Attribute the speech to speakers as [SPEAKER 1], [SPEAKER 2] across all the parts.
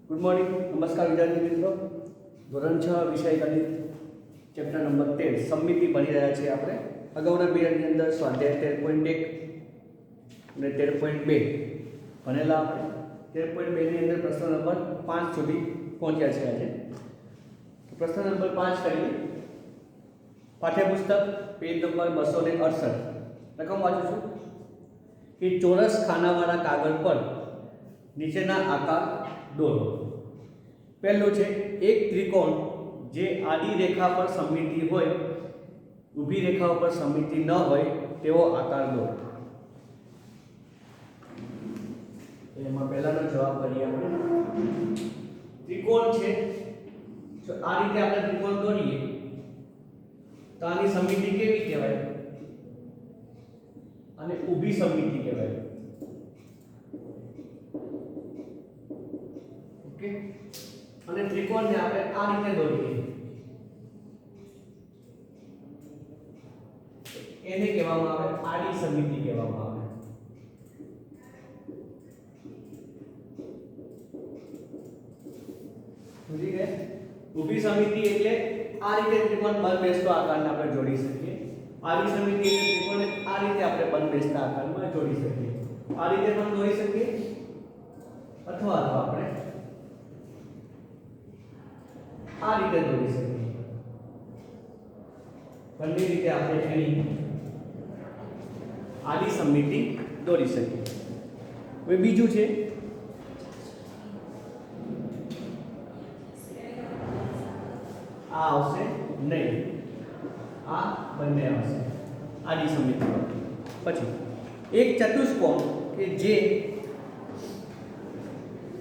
[SPEAKER 1] Good morning, नमस्कार विद्यार्थी मित्रों। ધોરણ 6 વિષય ગણિત ચેપ્ટર નંબર 13 સમમિતિ ભણી રહ્યા છીએ આપણે। અગાઉના પીરિયડની અંદર સ્વાધ્યાય 13.1 અને 13.2 ભણેલા આપણે। 13.2 ની અંદર પ્રશ્ન નંબર 5 સુધી પહોંચ્યા છે આજે। તો પ્રશ્ન નંબર 5 કરીએ। પાઠ્યપુસ્તક પેજ નંબર 268 રકમ વાંચું છું કે ચોરસ ખાનાવાળા કાગળ પર નીચેના આકાર દોરો। पहलू है एक त्रिकोण जे आडी रेखा पर सममिति होय ऊभी रेखा पर सममिति न होय तेवो आकार दोरो। एमां पहेलानो जवाब करीए आपणे। त्रिकोण छे तो आ रीते आपणे त्रिकोण दोरीए तो आनी सममिति केवी कहेवाय અને ઊભી સમમિતિ કહેવાય। ઓકે, અને ત્રિકોણને આપણે આ રીતે દોરીએ એને કહેવામાં આવે આડી સમમિતિ કહેવામાં આવે। સમજી ગયા? ઊભી સમમિતિ એટલે આ રીતે ત્રિકોણ બંધબેસતો આકારને આપણે જોડી શકીએ। આડી સમમિતિ એટલે ત્રિકોણને આ રીતે આપણે બંધબેસતા આકારમાં જોડી શકીએ। આ રીતે પણ દોરી શકીએ અથવા તો આપણે આ રીતે દોરી શકીએ। બંને રીતે આપણે એની આડી સમમિતિ દોરી શકીએ। હવે બીજું છે આ આવશે નહીં, આ બંને આવશે આડી સમમિતિ। પછી એક ચતુષ્કોણ કે જે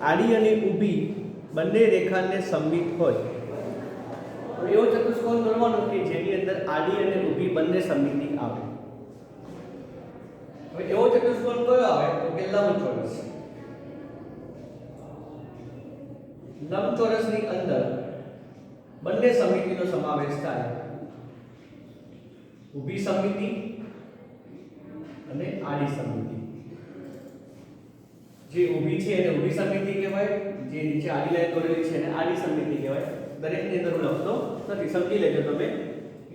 [SPEAKER 1] આડી અને ઊભી બંને રેખાને સમમિત હોય એવો ચતુષ્કોણ દોરવાનો કે જેની અંદર આડી અને ઊભી બંને સમમિતિ આવે। હવે એવો ચતુષ્કોણ કયો આવે તો કે લંબચોરસ। લંબચોરસની અંદર બંને સમમિતિનો સમાવેશ થાય, ઊભી સમમિતિ અને આડી સમમિતિ। જે ઊભી છે એને ઊભી સમમિતિ કહેવાય, જે નીચે આડી લાઈન દોરેલી છે એને આડી સમમિતિ કહેવાય। દરેકની અંદર હું લખતો નથી, સમજી લેજો તમે।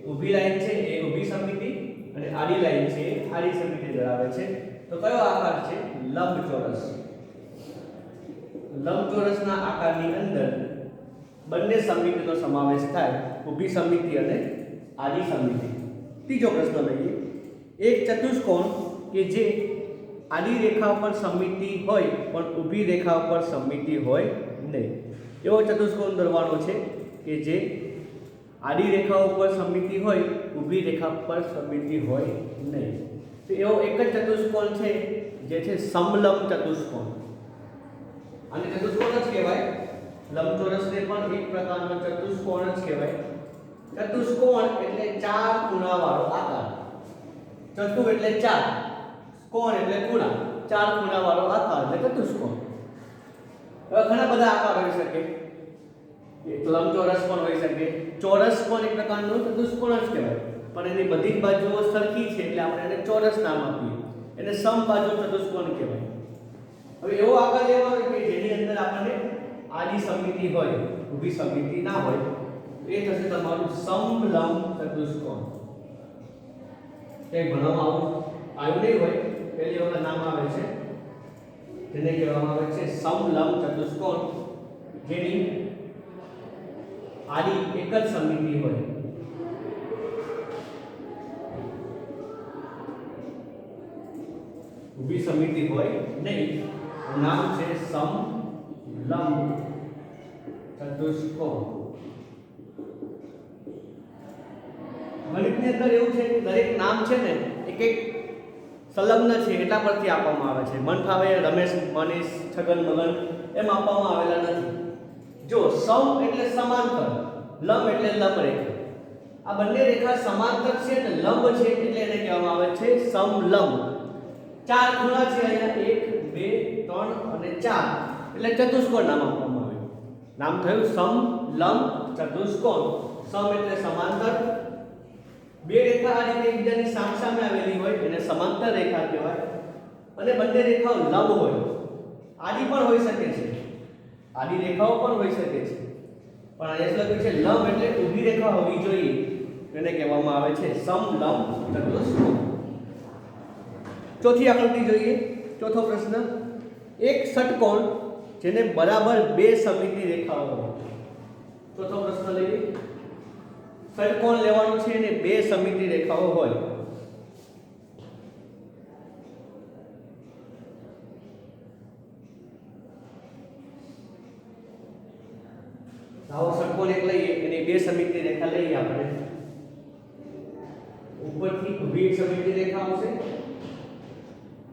[SPEAKER 1] ઊભી લાઈન છે એ ઊભી સમમિતિ અને આડી લાઈન છે એ આડી સમમિતિ ધરાવે છે। તો કયો આકાર છે? લંબચોરસ। લંબચોરસના આકારની અંદર બંને સમમિતિનો સમાવેશ થાય, ઊભી સમમિતિ અને આડી સમમિતિ। ત્રીજો પ્રશ્ન લઈએ। એક ચતુષ્કોણ કે જે આડી રેખા પર સમમિતિ હોય પણ ઊભી રેખા પર સમમિતિ હોય નહીં એવો ચતુષ્કોણ દોરવાનો છે કે જે આડી રેખા ઉપર સમમિતિ હોય, ઊભી રેખા પર સમમિતિ હોય નહીં। તો એવો એક જ ચતુષ્કોણ છે જે છે સમલંબ ચતુષ્કોણ। આને ચતુષ્કોણ જ કહેવાય। લંબચોરસને પણ એક પ્રકારનો ચતુષ્કોણ જ કહેવાય। ચતુષ્કોણ એટલે ચાર ખૂણાવાળો આકાર। ચતુ એટલે ચાર, કોણ એટલે ખૂણા, ચાર ખૂણાવાળો આકાર એટલે ચતુષ્કોણ। હવે ઘણા બધા આકાર હોઈ શકે, એક લંબચોરસ પણ હોઈ શકે, ચોરસ પણ એક પ્રકારનો ચતુષ્કોણ જ કહેવાય, પણ એની બધી જ બાજુઓ સરખી છે એટલે આપણે એને ચોરસ નામ આપીએ, એને સમબાજુ ચતુષ્કોણ કહેવાય। હવે એવો આકાર લેવાનો કે જેની અંદર આપણને આડી સમમિતિ હોય, ઊભી સમમિતિ ના હોય, એ થશે તમારું સમલંબ ચતુષ્કોણ। એ ભણવામાં આવ્યું નહીં હોય, પહેલી વખત નામ આવે છે જેને કહેવામાં આવે છે સમલંબ ચતુષ્કોણ, જેની આડી એક જ સમમિતિ હોય। ઊભી સમમિતિ હોય નહીં, નામ છે સમલંબ ચતુષ્કોણ। ગણિતની અંદર એવું છે કે દરેક નામ છે ને એક એક સંલગ્ન છે એટલા પરથી આપવામાં આવે છે। મન ફાવે રમેશ, મનીષ, છગન, મગન એમ આપવામાં આવેલા નથી। જો સમ એટલે સમાંતર, લંબ એટલે લંબ રેખા। આ બંને રેખા સમાંતર છે અને લંબ છે એટલે એને કહેવામાં આવે છે સમલંબ। ચાર ખૂણા છે અહીંયા 1 2 3 અને 4 એટલે ચતુષ્કોણ નામ આપવામાં આવ્યું। નામ થયું સમલંબ ચતુષ્કોણ। સમ એટલે સમાંતર, બે રેખા આ રીતે એકબીજાની સામસામે આવેલી હોય એને સમાંતર રેખા કહેવાય, અને બંને રેખાઓ લંબ હોય, આડી પણ હોઈ શકે છે। આડી રેખાઓ પણ હોઈ શકે છે, પણ અહીંયા લખ્યું છે લંબ એટલે ઊભી રેખા હોવી જોઈએ, એને કહેવામાં આવે છે સમલંબ ચતુષ્કોણ. ચોથી આકૃતિ જોઈએ. ચોથો પ્રશ્ન, એક ષટકોણ જેને બરાબર બે સમમિતિ રેખાઓ હોય. ચોથો પ્રશ્ન લઈએ. ષટકોણ લેવાનું છે અને બે સમમિતિ રેખાઓ હોય. આવો ષટકોણ એક લઈએ અને બે સમમિતિ રેખા લઈએ આપણે. ઉપરથી ઊભી એક સમમિતિ રેખા આવશે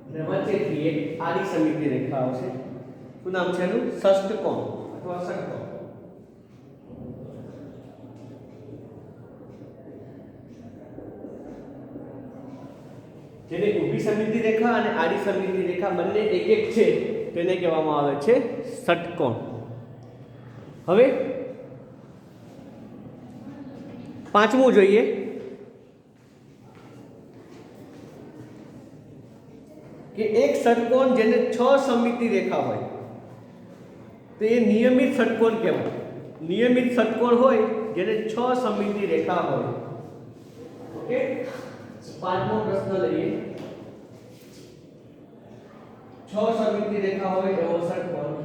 [SPEAKER 1] અને વચ્ચેથી એક આડી સમમિતિ રેખા આવશે. શું નામ છે એનું? ષષ્ટકોણ અથવા ષટકોણ. જેની ઊભી સમમિતિ રેખા અને આડી સમમિતિ રેખા બંને એક એક છે તેને કહેવામાં આવે છે ષટકોણ. હવે પાંચમું જોઈએ. કે એક ષટકોણ જેને 6 સમમિતિ રેખા હોય તો એ નિયમિત ષટકોણ કહેવાય. નિયમિત ષટકોણ હોય જેને 6 સમમિતિ રેખા હોય. ઓકે, પાંચમો પ્રશ્ન લઈએ. 6 સમમિતિ રેખા હોય એવો ષટકોણ.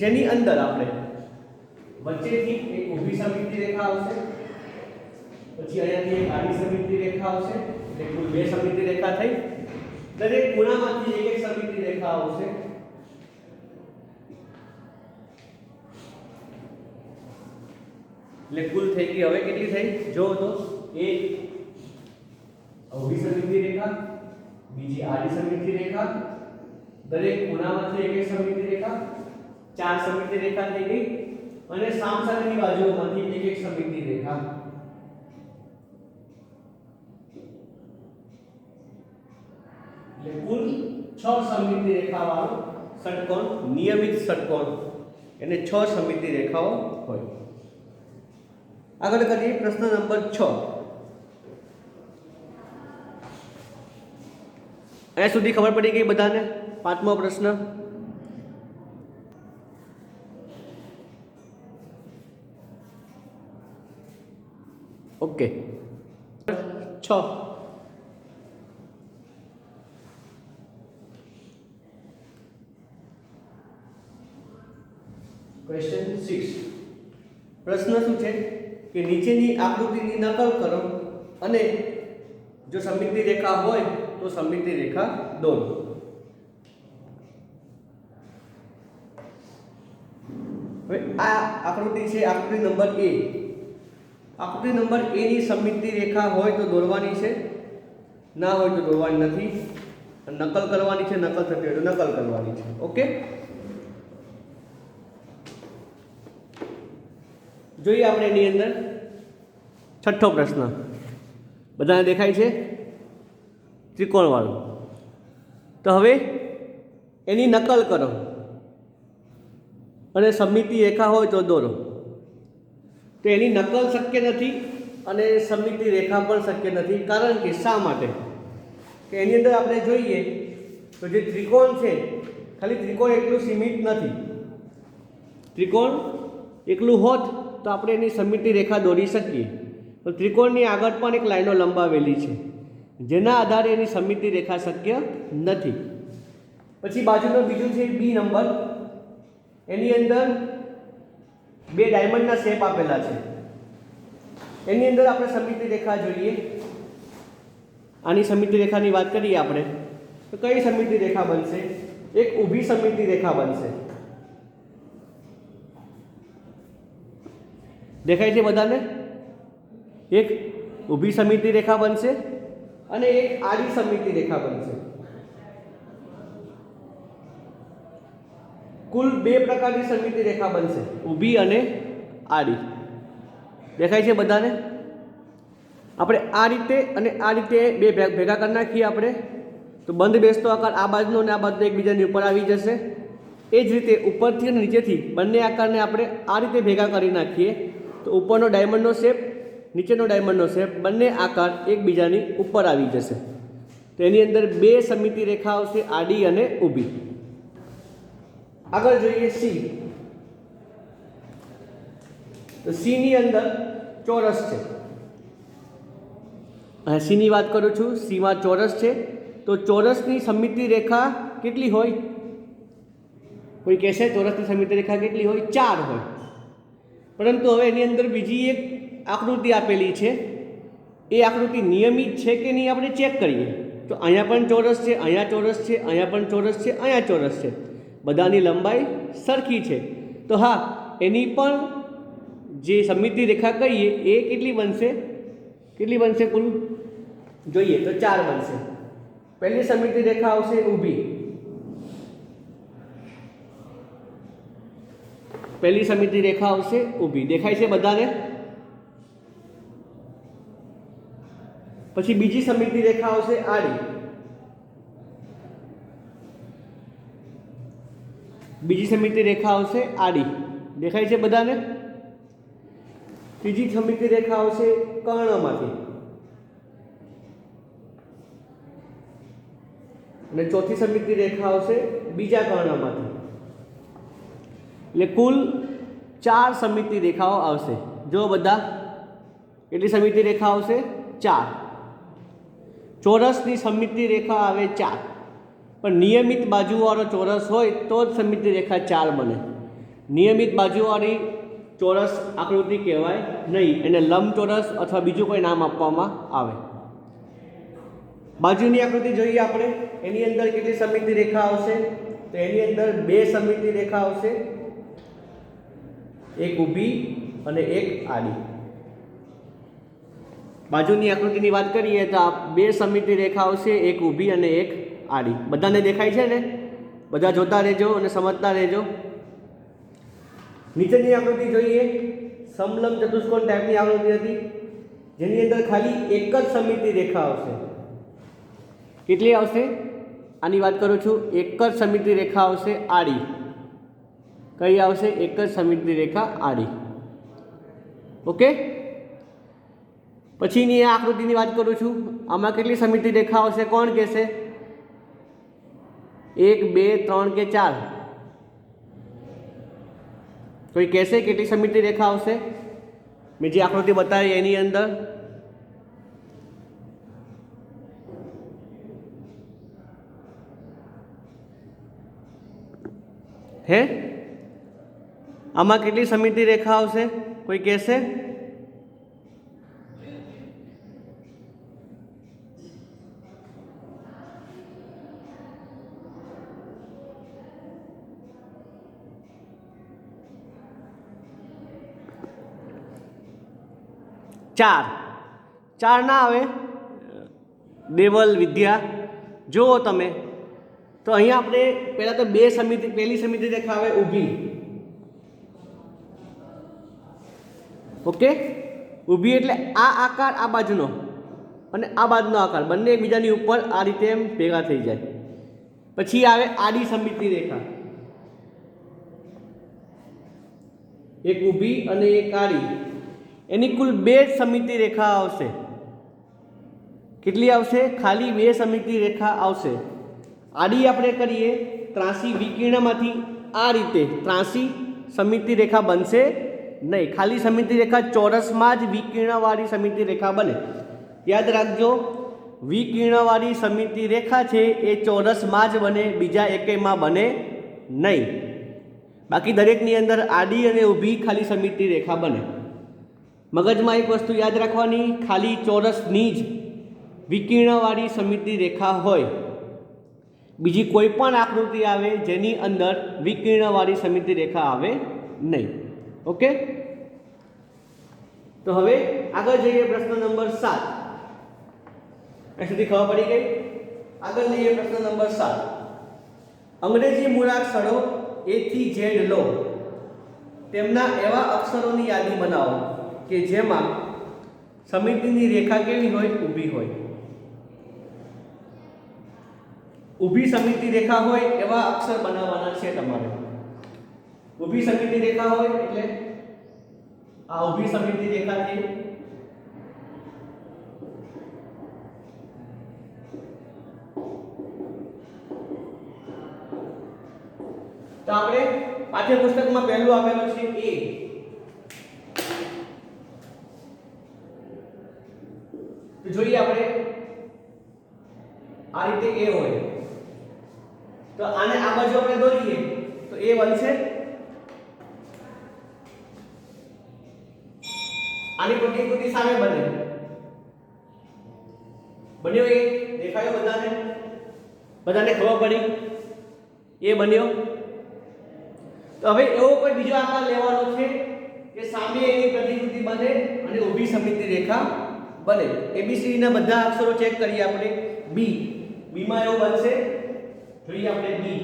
[SPEAKER 1] જેની અંદર આપણે વચ્ચેથી એક ઊભી સમમિતિ રેખા આવશે, પછી અહીંયાથી એક આડી સમમિતિ રેખા આવશે, એટલે કુલ બે સમમિતિ રેખા થઈ. દરેક ખૂણામાંથી એક એક સમમિતિ રેખા આવશે. એટલે કુલ થઈ ગઈ. હવે કેટલી થઈ જો તો, એક ઊભી સમમિતિ રેખા, બીજી આડી સમમિતિ રેખા, દરેક ખૂણામાંથી એક એક સમમિતિ રેખા, 4 સમમિતિ રેખા થઈ ગઈ, અને સામસામેની બાજુઓમાંથી એક એક સમમિતિ રેખા. એટલે કુલ 6 સમમિતિ રેખા વાળો ષટકોણ નિયમિત ષટકોણ, એને 6 સમમિતિ રેખાઓ હોય. આગળ કરીએ પ્રશ્ન નંબર 6. અહીંયા સુધી ખબર પડી ગઈ બધાને? પાંચમો પ્રશ્ન. ઓકે, 6. ક્વેશ્ચન 6. પ્રશ્ન શું છે કે નીચેની આકૃતિની નકલ કરો અને જો સમમિતિ રેખા હોય તો સમમિતિ રેખા દોરો. હવે આ આકૃતિ છે આકૃતિ નંબર A. આકૃતિ નંબર A ની સમમિતિ રેખા હોય તો દોરવાની છે, ના હોય તો દોરવાની નથી. નકલ કરવાની છે, નકલ થતી હોય તો નકલ કરવાની છે. ઓકે, જોઈએ આપણે એની અંદર છઠ્ઠો પ્રશ્ન. બધાને દેખાય છે? ત્રિકોણ વાળો. તો હવે એની નકલ કરો અને સમમિતિ રેખા હોય તો દોરો. તો એની નકલ શક્ય નથી અને સમમિતિ રેખા પણ શક્ય નથી. કારણ કે શા માટે? કે એની અંદર આપણે જોઈએ તો જે ત્રિકોણ છે, ખાલી ત્રિકોણ એટલું સીમિત નથી. ત્રિકોણ એકલું હોત તો આપણે એની સમમિતિ રેખા દોરી શકીએ, પણ ત્રિકોણની આગળ પણ એક લાઈનો લંબાવેલી છે જેના આધારે એની સમમિતિ રેખા શક્ય નથી. પછી બાજુનો બીજું છે B નંબર. એની અંદર બે ડાયમંડના શેપ આપેલા છે. એની અંદર આપણે સમમિતિ રેખા જોઈએ. આની સમમિતિ રેખાની વાત કરીએ આપણે તો કઈ સમમિતિ રેખા બનશે? એક ઊભી સમમિતિ રેખા બનશે. દેખાય છે બધાને? એક ઊભી સમમિતિ રેખા બનશે અને એક આડી સમમિતિ રેખા બનશે. કુલ બે પ્રકારની સમમિતિ રેખા બનશે, ઊભી અને આડી. દેખાય છે બધાને? આપણે આ રીતે અને આ રીતે બે ભેગા કરી નાખીએ આપણે તો બંધ બેસતો આકાર આ બાજુનો અને આ બાજુનો એકબીજાની ઉપર આવી જશે. એ જ રીતે ઉપરથી અને નીચેથી બંને આકારને આપણે આ રીતે ભેગા કરી નાખીએ તો ઉપરનો ડાયમંડનો શેપ, નીચેનો ડાયમંડનો શેપ, બંને આકાર એકબીજાની ઉપર આવી જશે. તો તો એની અંદર બે સમિતિ રેખા આવશે, આડી અને ઊભી. આગળ જોઈએ સી. તો સી ની અંદર ચોરસ છે. સી ની વાત કરું છું, સીમાં ચોરસ છે. તો ચોરસની સમિતિ રેખા કેટલી હોય? કોઈ કહેશે ચોરસની સમિતિ રેખા કેટલી હોય? 4 હોય. પરંતુ હવે એની અંદર બીજી એક આકૃતિ આપેલી છે. એ આકૃતિ નિયમિત છે કે નહીં આપણે ચેક કરીએ. તો અહીંયા પણ ચોરસ છે, અહીંયા ચોરસ છે, અહીંયા પણ ચોરસ છે, અહીંયા ચોરસ છે. બધાની લંબાઈ સરખી છે. તો હા, એની પણ જે સમિતિ રેખા કહીએ એ કેટલી બનશે? કેટલી બનશે કુલ જોઈએ તો 4 બનશે. પહેલી સમિતિ રેખા આવશે ઊભી. પહેલી સમિતિ રેખા આવશે ઊભી. દેખાય છે બધાને? પછી બીજી સમિતિ રેખા આવશે આડી. બીજી સમિતિ રેખા આવશે આડી. દેખાય છે બધાને? ત્રીજી સમિતિ રેખા આવશે કર્ણમાંથી. અને ચોથી સમિતિ રેખા આવશે બીજા કર્ણમાંથી. એટલે કુલ 4 સમિતિ રેખાઓ આવશે. જો બધા કેટલી સમિતિ રેખા આવશે? 4. ચોરસની સમિતિ રેખા આવે 4, પણ નિયમિત બાજુવાળો ચોરસ હોય તો જ સમિતિ રેખા 4 બને. નિયમિત બાજુવાળી ચોરસ આકૃતિ કહેવાય નહીં, એને લંબચોરસ અથવા બીજું કોઈ નામ આપવામાં આવે. બાજુની આકૃતિ જોઈએ આપણે. એની અંદર કેટલી સમિતિ રેખા આવશે? તો એની અંદર 2 સમિતિ રેખા આવશે, એક ઊભી અને એક આડી. બાજુની આકૃતિની વાત કરીએ તો આ 2 સમિતિ રેખા આવશે, એક ઊભી અને એક આડી. બધાને દેખાય છે ને? બધા જોતા રહેજો અને સમજતા રહેજો. નીચેની આકૃતિ જોઈએ. સમલંબ ચતુષ્કોણ ટાઈપની આકૃતિ હતી, જેની અંદર ખાલી એક જ સમિતિ રેખા આવશે. કેટલી આવશે? આની વાત કરું છું. એક જ સમિતિ રેખા આવશે આડી. કઈ આવશે? એક જ સમિતિ રેખા આડી. ઓકે. પછીની આ આકૃતિની વાત કરું છું. આમાં કેટલી સમિતિ રેખા આવશે? કોણ કહેશે? 1, 2, 3 કે 4? કોઈ કહેશે કેટલી સમિતિ રેખા આવશે? મેં જે આકૃતિ બતાવી એની અંદર હે? આમાં કેટલી સમિતિ રેખા આવશે? કોઈ કહેશે? ચાર ના આવે? દેવલ, વિદ્યા, જુઓ તમે. તો અહીંયા આપણે પહેલાં તો પહેલી સમિતિ રેખા આવે ઊભી. ઓકે. ઊભી એટલે આ આકાર આ બાજુનો અને આ બાજુનો આકાર બંને એકબીજાની ઉપર આ રીતે એમ ભેગા થઈ જાય. પછી આવે આડી સમિતિ રેખા, એક ઊભી અને એક આડી. એની કુલ 2 સમિતિ રેખા આવશે. કેટલી આવશે? ખાલી 2 સમિતિ રેખા આવશે. આડી આપણે કરીએ ત્રાસી વિકર્ણમાંથી આ રીતે ત્રાસી સમિતિ રેખા બનશે નહીં. ખાલી સમિતિ રેખા ચોરસમાં જ વિકર્ણવાળી સમિતિ રેખા બને. યાદ રાખજો, વિકર્ણવાળી સમિતિ રેખા છે એ ચોરસમાં જ બને, બીજા એકેયમાં બને નહીં. બાકી દરેકની અંદર આડી અને ઊભી ખાલી સમિતિ રેખા બને. મગજમાં એક વસ્તુ યાદ રાખવાની, ખાલી ચોરસની જ વિકર્ણવાળી સમિતિ રેખા હોય. બીજી કોઈ પણ આકૃતિ આવે જેની અંદર વિકર્ણવાળી સમિતિ રેખા આવે નહીં. ઓકે. તો હવે આગળ જઈએ પ્રશ્ન નંબર 7. અહીં સુધી ખબર પડી ગઈ? આગળ લઈએ પ્રશ્ન નંબર 7. અંગ્રેજી મૂળાક્ષરો A થી Z લો. તેમના એવા અક્ષરોની યાદી બનાવો કે જેમાં સમિતિની રેખા કેવી હોય? ઊભી હોય. ઊભી સમિતિ રેખા હોય એવા અક્ષર બનાવવાના છે તમારે. ઊભી સમિતિ રેખા હોય એટલે આ ઊભી સમિતિ રેખા છે. તો આપણે પાઠ્યપુસ્તકમાં પહેલું આપેલું છે એ, તો જોઈએ આપણે આ રીતે એ હોય તો આને આ બાજુ આપણે દોરીએ તો એ બનશે, આની પ્રતિકૃતિ સામે બને, બન્યો એ દેખાયો બધાને? બધાને ખબર પડી એ બન્યો? તો હવે એવો કોઈ બીજો આકાર લેવાનો છે કે સામે એની પ્રતિકૃતિ બને અને ઊભી સમિતિ રેખા બને. ABCD ના બધા અક્ષરો ચેક કરીએ આપણે. બી, બી માં એવું બનશે, જોઈએ આપણે બી,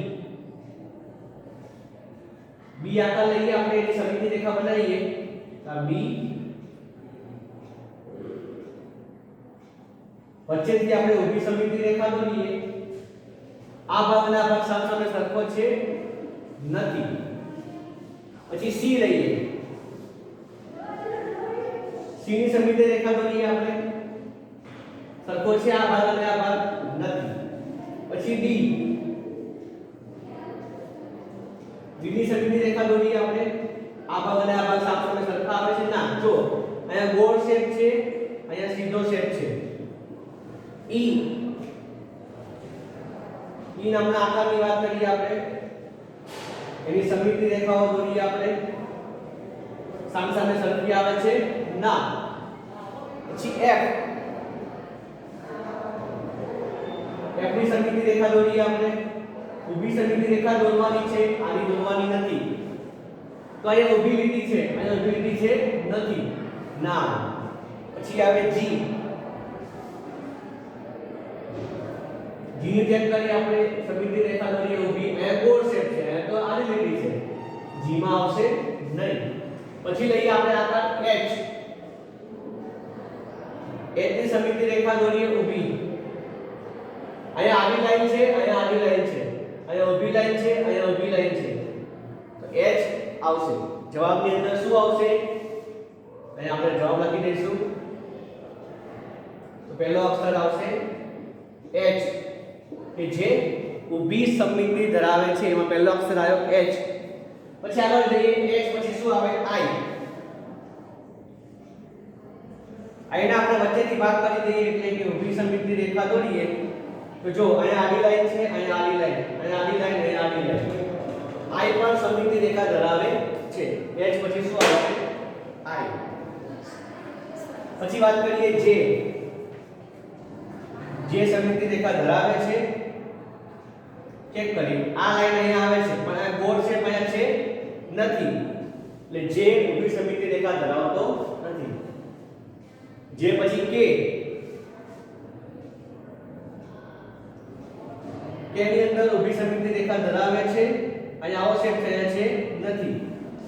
[SPEAKER 1] બી આકાર લઈએ આપણે, એની સમિતિ રેખા બનાવીએ તો બી, વચ્ચેથી આપણે ઊભી સમિતિ રેખા દોરીએ, આ ભાગ અને આ ભાગ સામસામે સરખો છે નથી. પછી સી લઈએ, સી ની સમિતિ રેખા દોરીએ આપણે, સરખો છે આ ભાગ અને આ ભાગ નથી. પછી ડી, ડી ની સમિતિ રેખા દોરીએ આપણે, આ ભાગ અને આ ભાગ સામસામે સરખા આવે છે ના, જો અહીંયા ગોળ શેપ છે, અહીંયા સીધો શેપ છે. ઈ, ઈ નામના આકારની વાત કરીએ આપણે, એની સમિતિ રેખાઓ દોરીએ આપણે, સામસામે સરખી આવે છે ના. પછી એફ, એફ ની સમિતિ રેખા દોરીએ આપણે, ઊભી સમિતિ રેખા દોરવાની છે, આની દોરવાની નથી. તો અહીંયા ઊભી લીટી છે, અહીંયા ઊભી લીટી છે નથી ના. પછી આવે જી, જી ની ચેક કરીએ આપણે, સમિતિ રેખા દોરીએ ઊભી, અહીંયા ગોળ શેપ છે, અહીંયા તો આની લીટી છે, જી માં આવશે નહીં. પછી લઈએ આપણે આકાર એચ, એચ ની સમિતિ રેખા દોરીએ ઊભી, અહીંયા આડી લાઈન છે, અહીંયા આડી લાઈન છે, અહીંયા ઊભી લાઈન છે, અહીંયા ઊભી લાઈન છે, તો એચ આવશે. જવાબની અંદર શું આવશે? અહીંયા આપણે જવાબ લખી દઈશું, તો પહેલો અક્ષર આવશે એચ, કે જે ઊભી સમિતિ ધરાવે છે, એમાં પહેલો અક્ષર આવ્યો એચ. પછી આગળ જઈએ, એચ પછી શું આવે? આઈ. આઈને આપણે વચ્ચેથી ભાગ કરી દઈએ એટલે કે ઊભી સમિતિ રેખા દોરીએ તો જો અહીંયા આડી લાઈન છે, અહીંયા આડી લાઈન, અહીંયા આડી લાઈન, અહીંયા આડી લાઈન, આઈ પણ સમિતિ રેખા ધરાવે છે. એચ પછી શું આવે? આઈ. પછી વાત કરીએ જે, જે સમિતિ રેખા ધરાવે છે, ચેક કરીએ, આ લાઈન અહીંયા આવે છે પણ આ ગોળ શેપ અહીંયા છે નથી, એટલે જે ઊભી સમિતિ રેખા ધરાવતો નથી. જે પછી કે, કે ની અંદર ઊભી સમિતિ રેખા ધરાવે છે, અહીંયા આવો શેપ થયા છે નથી,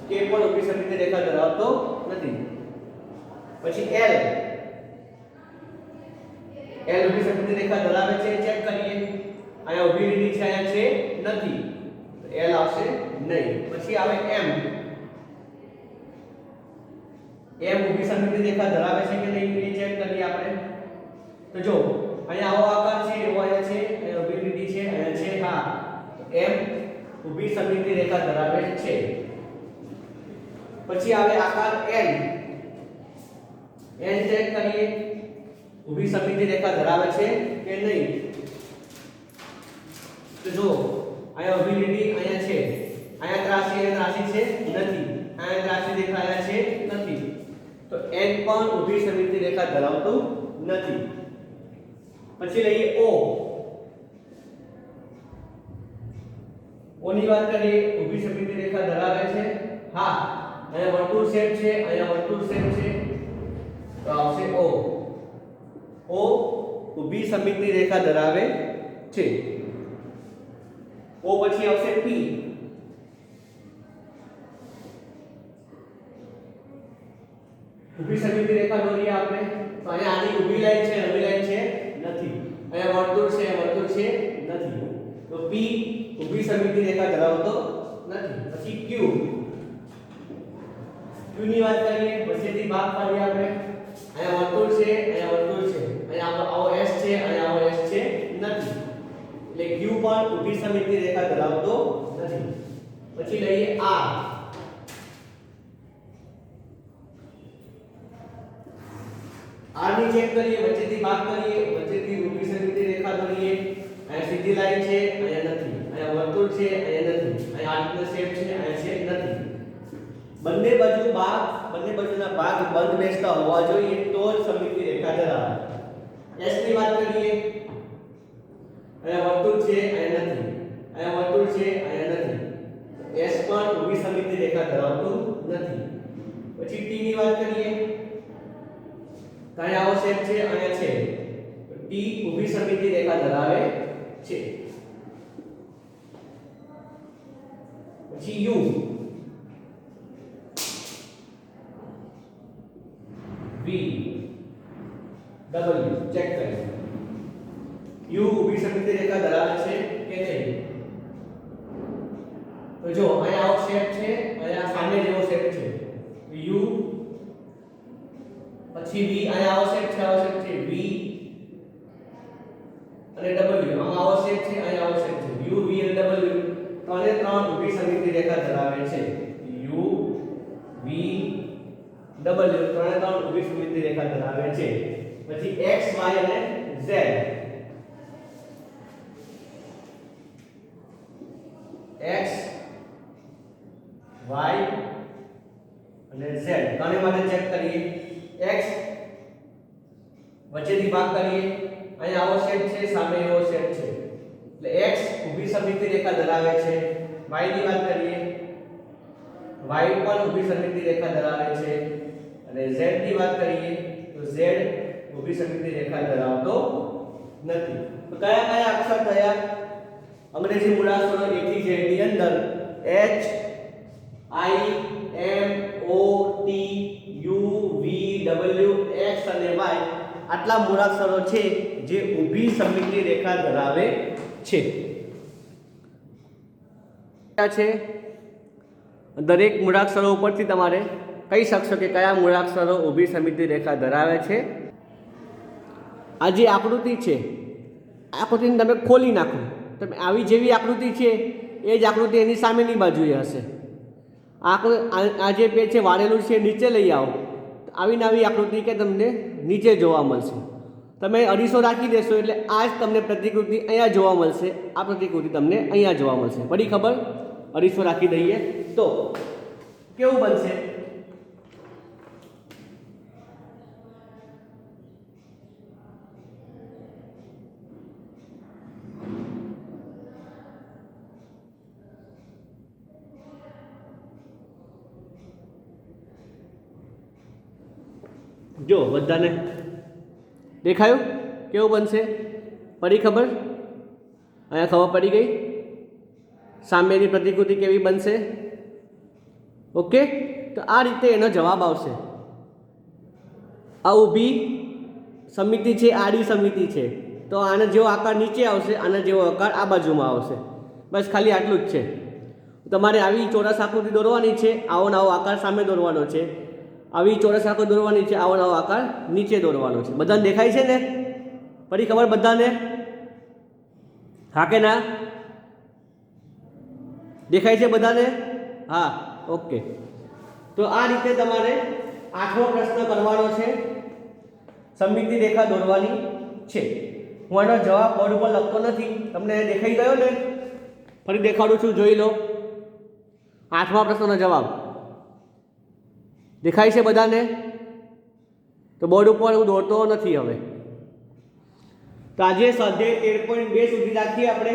[SPEAKER 1] કે પણ ઊભી સમિતિ રેખા ધરાવતો નથી. પછી એલ, એલ ઊભી સમિતિ રેખા ધરાવે છે, ચેક કરીએ, અહીંયા ઊભી લીટી છે, અહીંયા છે નથી, તો એલ આવશે નહીં. પછી આવે એમ, એમ ઊભી સમિતિ રેખા ધરાવે છે કે નહીં એ ચેક કરીએ આપણે. તો જો અહીંયા આવો આકાર છે, એવો અહીંયા છે, અહીંયા ઊભી લીટી છે, અહીંયા છે, હા, એમ ઊભી સમિતિ રેખા ધરાવે છે. પછી આવે આકાર એન, એન ચેક કરીએ, ઊભી સમિતિ રેખા ધરાવે છે કે નહીં. તો જો અહીંયા ઊભી લીટી અહીંયા છે, અહીંયા ત્રાસી, અહીંયા ત્રાસી છે નથી, અહીંયા ત્રાસી રેખા અહીંયા છે નથી, તો એન પણ ઊભી સમિતિ રેખા ધરાવતું નથી. પછી લઈએ ઓ, ઓ ની વાત કરીએ, ઊભી સમિતિ રેખા ધરાવે છે, હા, અહીંયા વર્તુળ શેપ છે, અહીંયા વર્તુળ શેપ છે, તો આવશે ઓ. ઓ ઊભી સમિતિ રેખા ધરાવે છે. ઓ પછી આવશે પી, ઊભી સમિતિ રેખા દોરીએ આપણે, તો અહીંયા આની ઊભી લાઈન છે, નવી લાઈન છે નથી, અહીંયા વર્તુળ છે, વર્તુળ છે નથી, તો પી ઊભી સમિતિ રેખા ધરાવતો નથી. પછી ક્યુ, ક્યુ ની વાત કરીએ, વચ્ચેથી ભાગ પાડીએ આપણે, અહીંયા વર્તુળ છે, અહીંયા વર્તુળ છે, અહીંયા આવો એસ છે, અહીંયા આવો એસ છે નથી, એટલે ક્યુ પણ ઊભી સમિતિ રેખા ધરાવતો નથી. પછી લઈએ આર, આર ની ચેક કરીએ, વચ્ચેથી ભાગ કરીએ, વચ્ચેથી ઊભી સમિતિ રેખા દોરીએ. અહીંયા સીધી લાઈન છે, અહીંયા નથી. અહીંયા વર્તુળ છે, અહીંયા નથી. અહીંયા આર્કનો શેપ છે, અહીંયા શેપ નથી. બંને બાજુના ભાગ બંધ બેસતા હોવા જોઈએ તો જ સમિતિ રેખા ધરાવે. એસ ની વાત કરીએ, અહીંયા વર્તુળ છે, અહીંયા નથી. અહીંયા વર્તુળ છે, અહીંયા નથી. એસ પણ ઊભી સમિતિ રેખા ધરાવતું નથી. પછી ટી ની વાત કરીએ, તો અહીંયા આવો શેપ છે, અહીંયા છે. ટી ઊભી સમિતિ રેખા ધરાવે છે. પછી યુ, વી, ડબલ્યુ ચેક કરીએ. યુ ઊભી સમિતિ રેખા ધરાવે છે કે નહીં? તો જો અહીંયા આવો શેપ છે, અહીંયા સામે જેવો શેપ છે. યુ, પછી વી, અહીંયા આવો શેપ છે, વી અને ડબલ્યુ. આમાં આવો શેપ છે, અહીંયા આવો શેપ છે. યુ, વી અને ડબલ્યુ ત્રણે ત્રણ ઊભી સમિતિ રેખા ધરાવે છે. યુ, વી, ડબલ્યુ ત્રણે ત્રણ ઊભી સમિતિ રેખા ધરાવે છે. પછી x, y અને z, x, y અને z ત્રણે માટે ચેક કરીએ. x વચ્ચેથી ભાગ કરીએ, અહીંયા આવો શેપ છે, સામે એવો શેપ છે, એટલે x ઊભી સમિતિ રેખા ધરાવે છે. y ની વાત કરીએ, y પણ ઊભી સમિતિ રેખા ધરાવે છે. અને z ની વાત કરીએ તો z ઊભી સમિતિ રેખા ધરાવતો નથી. તો કયા કયા અક્ષર થયા અંગ્રેજી મૂળાક્ષરો a થી z ની અંદર? h, i, m, o, t, u, v, w, x અને y આટલા મૂળાક્ષરો છે જે ઊભી સમિતિ રેખા ધરાવે છે. દરેક મૂળાક્ષરો ઉપરથી તમારે કહી શકશો કે કયા મૂળાક્ષરો ઊભી સમિતિ રેખા ધરાવે છે. આ જે આકૃતિ છે, આકૃતિને તમે ખોલી નાખો, તમે આવી જેવી આકૃતિ છે એ જ આકૃતિ એની સામેની બાજુએ હશે. આ જે પેજ છે વાળેલું છે, નીચે લઈ આવો, આવીને આવી આકૃતિ કે તમને નીચે જોવા મળશે. તમે અરીસો રાખી દેશો એટલે આ જ તમને પ્રતિકૃતિ અહીંયા જોવા મળશે, આ પ્રતિકૃતિ તમને અહીંયા જોવા મળશે. પડી ખબર? અરીસો રાખી દઈએ તો કેવું બનશે? જો બધાને દેખાયું કેવું બનશે? પડી ખબર? અહીંયા ખબર પડી ગઈ? સામેની પ્રતિકૃતિ કેવી બનશે? ઓકે, તો આ રીતે એનો જવાબ આવશે. આ ઊભી સમિતિ છે, આડી સમિતિ છે, તો આનો જેવો આકાર નીચે આવશે, આનો જેવો આકાર આ બાજુમાં આવશે. બસ ખાલી આટલું જ છે. તમારે આવી ચોરસ આકૃતિ દોરવાની છે, આવો નવો આકાર સામે દોરવાનો છે. આવી ચોરસ આકૃતિ દોરવાની છે, આવો નવો આકાર નીચે દોરવાનો છે. બધાને દેખાય છે ને? પડી ખબર બધાને? હા કે ના? દેખાય છે બધાને? હા, ઓકે. તો આ રીતે તમારે 8મો પ્રશ્ન કરવાનો છે, સમિતિ રેખા દોરવાની છે. હું આનો જવાબ બોર્ડ ઉપર લખતો નથી, તમને દેખાઈ ગયો ને? ફરી દેખાડું છું, જોઈ લો. 8મા પ્રશ્નનો જવાબ દેખાય છે બધાને? તો બોર્ડ ઉપર હું દોરતો નથી હવે. તો આજે સ્વાધ્યાય 13.2 સુધી રાખીએ આપણે.